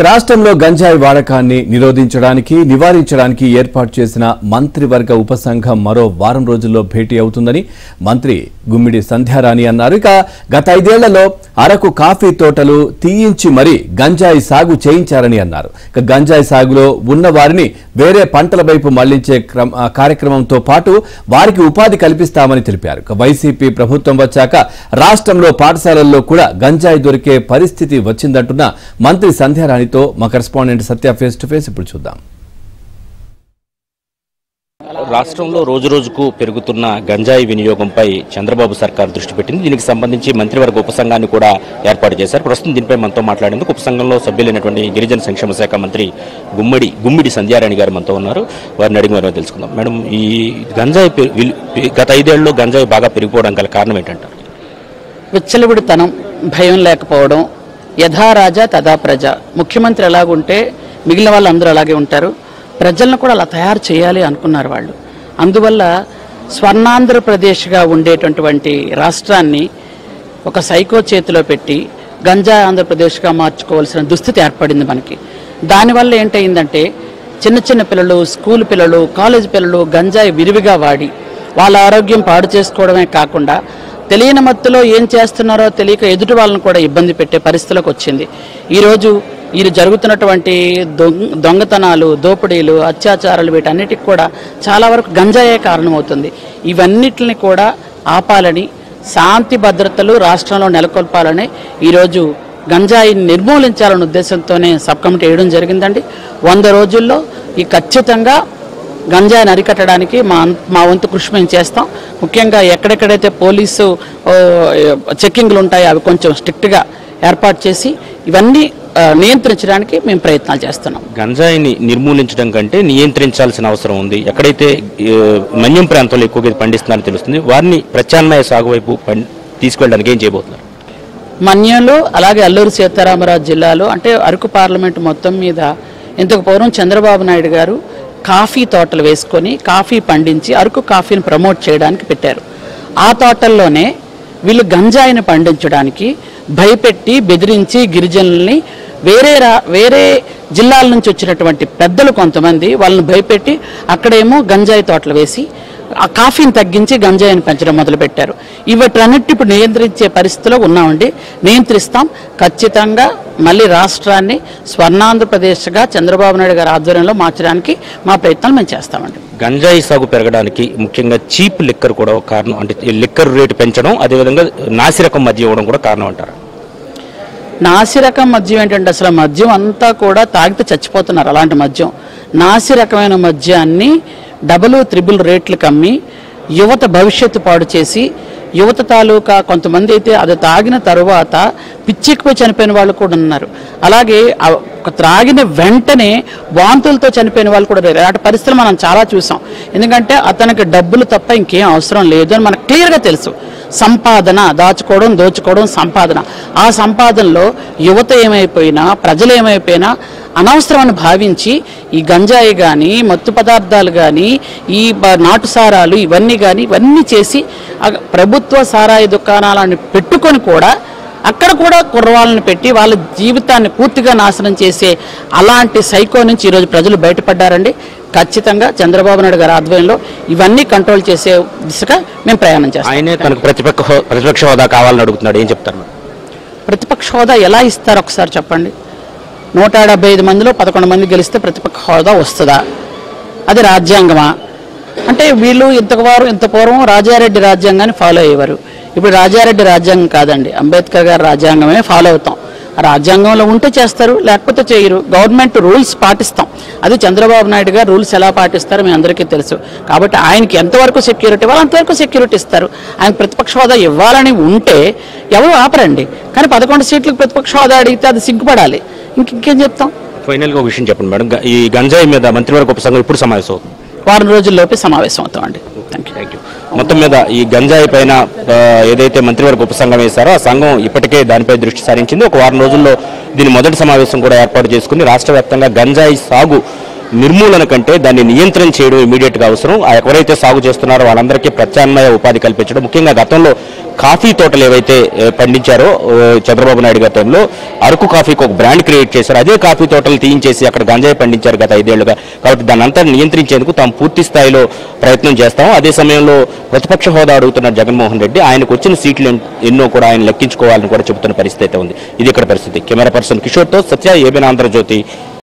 రాష్ట్రంలో గంజాయి వాడకాన్ని నిరోధించడానికి ఏర్పాటు చేసిన మంత్రివర్గ ఉపసంఘం మరో వారం రోజుల్లో భేటీ అవుతుందని మంత్రి గుమ్మిడి సంధ్యారాణి అన్నారు. ఇక గత 5 ఏళ్లలో అరకు కాఫీ తోటలు తీయించి మరీ గంజాయి సాగు చేయించారని అన్నారు. ఇక గంజాయి సాగులో ఉన్న వారిని వేరే పంటల వైపు మళ్లించే కార్యక్రమంతో పాటు వారికి ఉపాధి కల్పిస్తామని తెలిపారు. ఇక వైసీపీ ప్రభుత్వం వచ్చాక రాష్ట్రంలో పాఠశాలల్లో కూడా గంజాయి దొరికే పరిస్థితి వచ్చిందంటున్న మంత్రి సంధ్యారాణి మా correspondent Satya face to face ఇప్పుడు చూద్దాం. రాష్ట్రంలో రోజు రోజుకు పెరుగుతున్న గంజాయి వినియోగంపై చంద్రబాబు సర్కార్ దృష్టి పెట్టింది. దీనికి సంబంధించి మంత్రివర్గ ఉపసంఘాన్ని కూడా ఏర్పాటు చేశారు. ప్రస్తుతం దీనిపై మనతో మాట్లాడేందుకు ఉపసంఘంలో సభ్యులైనటువంటి గిరిజన సంక్షేమ శాఖ మంత్రి గుమ్మిడి సంధ్యారాణి గారు మనతో ఉన్నారు. వారిని అడిగి మరో తెలుసుకుందాం. మేడం, ఈ గంజాయి గత 5 ఏళ్లలో గంజాయి బాగా పెరిగిపోవడం గల కారణం ఏంటంటారు? విచ్చలవిడితనం, భయం లేకపోవడం, యథా రాజా తదా ప్రజ. ముఖ్యమంత్రి ఎలాగుంటే మిగిలిన వాళ్ళు అందరూ అలాగే ఉంటారు. ప్రజలను కూడా అలా తయారు చేయాలి అనుకున్నారు వాళ్ళు. అందువల్ల స్వర్ణాంధ్రప్రదేశ్గా ఉండేటటువంటి రాష్ట్రాన్ని ఒక సైకో చేతిలో పెట్టి గంజా ఆంధ్రప్రదేశ్గా మార్చుకోవాల్సిన దుస్థితి ఏర్పడింది మనకి. దానివల్ల ఏంటయిందంటే చిన్న చిన్న పిల్లలు, స్కూల్ పిల్లలు, కాలేజ్ పిల్లలు గంజాయి విరివిగా వాడి వాళ్ళ ఆరోగ్యం పాడు చేసుకోవడమే కాకుండా తెలియని మత్తులో ఏం చేస్తున్నారో తెలియక ఎదుటి వాళ్ళని కూడా ఇబ్బంది పెట్టే పరిస్థితిలోకి వచ్చింది. ఈరోజు జరుగుతున్నటువంటి దొంగతనాలు, దోపిడీలు, అత్యాచారాలు వీటన్నిటికి కూడా చాలా వరకు గంజాయే కారణమవుతుంది. ఇవన్నిటిని కూడా ఆపాలని, శాంతి భద్రతలు రాష్ట్రంలో నెలకొల్పాలని ఈరోజు గంజాయిని నిర్మూలించాలనే ఉద్దేశంతోనే సబ్ కమిటీ వేయడం జరిగిందండి. 100 రోజుల్లో ఖచ్చితంగా గంజాయిని అరికట్టడానికి మా వంతు కృషి మేము చేస్తాం. ముఖ్యంగా ఎక్కడెక్కడైతే పోలీసు చెక్కింగ్లు ఉంటాయో అవి కొంచెం స్ట్రిక్ట్గా ఏర్పాటు చేసి ఇవన్నీ నియంత్రించడానికి మేము ప్రయత్నాలు చేస్తున్నాం. గంజాయిని నిర్మూలించడం కంటే నియంత్రించాల్సిన అవసరం ఉంది. ఎక్కడైతే మన్యం ప్రాంతంలో ఎక్కువగా పండిస్తున్నారని తెలుస్తుంది, వారిని ప్రత్యామ్నాయ సాగు వైపు తీసుకెళ్ళడానికి ఏం చేయబోతున్నారు? మన్యంలో అలాగే అల్లూరు సీతారామరాజు జిల్లాలో అంటే అరకు పార్లమెంటు మొత్తం మీద ఇంతకు పూర్వం చంద్రబాబు నాయుడు గారు కాఫీ తోటలు వేసుకొని కాఫీ పండించి అరకు కాఫీని ప్రమోట్ చేయడానికి పెట్టారు. ఆ తోటల్లోనే వీళ్ళు గంజాయిని పండించడానికి భయపెట్టి బెదిరించి గిరిజనుల్ని వేరే జిల్లాల నుంచి వచ్చినటువంటి పెద్దలు కొంతమంది వాళ్ళని భయపెట్టి అక్కడేమో గంజాయి తోటలు వేసి ఆ కాఫీని తగ్గించి గంజాయిని పెంచడం మొదలుపెట్టారు. ఇవన్నీ ఇప్పుడు నియంత్రించే పరిస్థితిలో ఉన్నామండి. నియంత్రిస్తాం. ఖచ్చితంగా మళ్ళీ రాష్ట్రాన్ని స్వర్ణాంధ్రప్రదేశ్గా చంద్రబాబు నాయుడు గారి ఆధ్వర్యంలో మార్చడానికి మా ప్రయత్నాలు మేము చేస్తామండి. గంజాయి సాగు పెరగడానికి ముఖ్యంగా చీప్ లిక్కర్ కూడా ఒక కారణం. అంటే లిక్కర్ రేటు పెంచడం, అదేవిధంగా నాసిరకం మద్యం ఇవ్వడం కూడా కారణం అంటారు. నాసిరకం మద్యం ఏంటంటే అసలు మద్యం అంతా కూడా తాగితే చచ్చిపోతున్నారు. అలాంటి మద్యం, నాసిరకమైన మద్యాన్ని డబుల్, త్రిబుల్ రేట్లకు అమ్మి యువత భవిష్యత్తు పాడు చేసి యువత తాలూకా కొంతమంది అయితే అది తాగిన తరువాత పిచ్చెక్కిపోయి చనిపోయిన వాళ్ళు కూడా ఉన్నారు. అలాగే త్రాగిన వెంటనే వాంతులతో చనిపోయిన వాళ్ళు కూడా లేరు. అలాంటి పరిస్థితులు మనం చాలా చూసాం. ఎందుకంటే అతనికి డబ్బులు తప్ప ఇంకేం అవసరం లేదు అని మనకు క్లియర్గా తెలుసు. సంపాదన దాచుకోవడం, దోచుకోవడం సంపాదన. ఆ సంపాదనలో యువత ఏమైపోయినా, ప్రజలు ఏమైపోయినా అనవసరమని భావించి ఈ గంజాయి కానీ, మత్తు పదార్థాలు కానీ, ఈ నాటు సారాలు ఇవన్నీ చేసి ప్రభుత్వ సారాయి దుకాణాలను పెట్టుకొని కూడా అక్కడ కూడా కుర్రవాళ్ళని పెట్టి వాళ్ళ జీవితాన్ని పూర్తిగా నాశనం చేసే అలాంటి సైకో నుంచి ఈరోజు ప్రజలు బయటపడ్డారండి. ఖచ్చితంగా చంద్రబాబు నాయుడు గారి ఆధ్వర్యంలో ఇవన్నీ కంట్రోల్ చేసే దిశగా మేము ప్రయాణం చేస్తాం. ఆయనే తనకు ప్రతిపక్ష హోదా కావాలని అడుగుతున్నాడు, ఏం చెప్తారు? ప్రతిపక్ష హోదా ఎలా ఇస్తారు ఒకసారి చెప్పండి. 175 మందిలో 11 మంది గెలిస్తే ప్రతిపక్ష హోదా వస్తుందా? అది రాజ్యాంగమా? అంటే వీళ్ళు ఇంత పూర్వం రాజారెడ్డి రాజ్యాంగాన్ని ఫాలో అయ్యేవారు. ఇప్పుడు రాజారెడ్డి రాజ్యాంగం కాదండి, అంబేద్కర్ గారి రాజ్యాంగమే ఫాలో అవుతాం. ఆ రాజ్యాంగంలో ఉంటే చేస్తారు, లేకపోతే చేయరు. గవర్నమెంట్ రూల్స్ పాటిస్తాం. అది చంద్రబాబు నాయుడు గారు రూల్స్ ఎలా పాటిస్తారో మీ అందరికీ తెలుసు. కాబట్టి ఆయనకి ఎంతవరకు సెక్యూరిటీ ఇవ్వాలి అంతవరకు సెక్యూరిటీ ఇస్తారు. ఆయన ప్రతిపక్ష హోదా ఇవ్వాలని ఉంటే ఎవరు ఆపరండి. కానీ 11 సీట్లకు ప్రతిపక్ష హోదా అడిగితే అది సిగ్గుపడాలి. ఇంకేం చెప్తాం? ఫైనల్గా ఒక విషయం చెప్పండి మేడం, ఈ గంజాయి మీద మంత్రివర్గ ఉపసంఘం ఇప్పుడు సమావేశం అవుతుంది? వారం రోజుల్లోపే సమావేశం అవుతామండి. Thank you. మొత్తం మీద ఈ గంజాయి పైన ఏదైతే మంత్రివర్గ ఉపసంఘం వేశారో ఆ సంఘం ఇప్పటికే దానిపై దృష్టి సారించింది. ఒక వారం రోజుల్లో దీని మొదటి సమావేశం కూడా ఏర్పాటు చేసుకుని రాష్ట్ర వ్యాప్తంగా గంజాయి సాగు నిర్మూలన కంటే దాన్ని నియంత్రణ చేయడం ఇమీడియట్గా అవసరం. ఎవరైతే సాగు చేస్తున్నారో వాళ్ళందరికీ ప్రత్యామ్నాయ ఉపాధి కల్పించడం, ముఖ్యంగా గతంలో కాఫీ తోటలు ఏవైతే పండించారో చంద్రబాబు నాయుడు గారి టైంలో అరకు కాఫీకి ఒక బ్రాండ్ క్రియేట్ చేశారు. అదే కాఫీ తోటలు తీయించేసి అక్కడ గంజాయి పండించారు గత 5 ఏళ్లుగా. కాబట్టి దాన్ని అంతా నియంత్రించేందుకు తాము పూర్తి స్థాయిలో ప్రయత్నం చేస్తాం. అదే సమయంలో ప్రతిపక్ష హోదా అడుగుతున్న జగన్మోహన్ రెడ్డి ఆయనకు వచ్చిన సీట్లు ఎన్నో కూడా ఆయన లెక్కించుకోవాలని కూడా చెబుతున్న పరిస్థితి అయితే ఉంది. ఇది ఇక్కడ పరిస్థితి. కెమెరా పర్సన్ కిషోర్తో సత్య, ఏబిఎన్ ఆంధ్రజ్యోతి.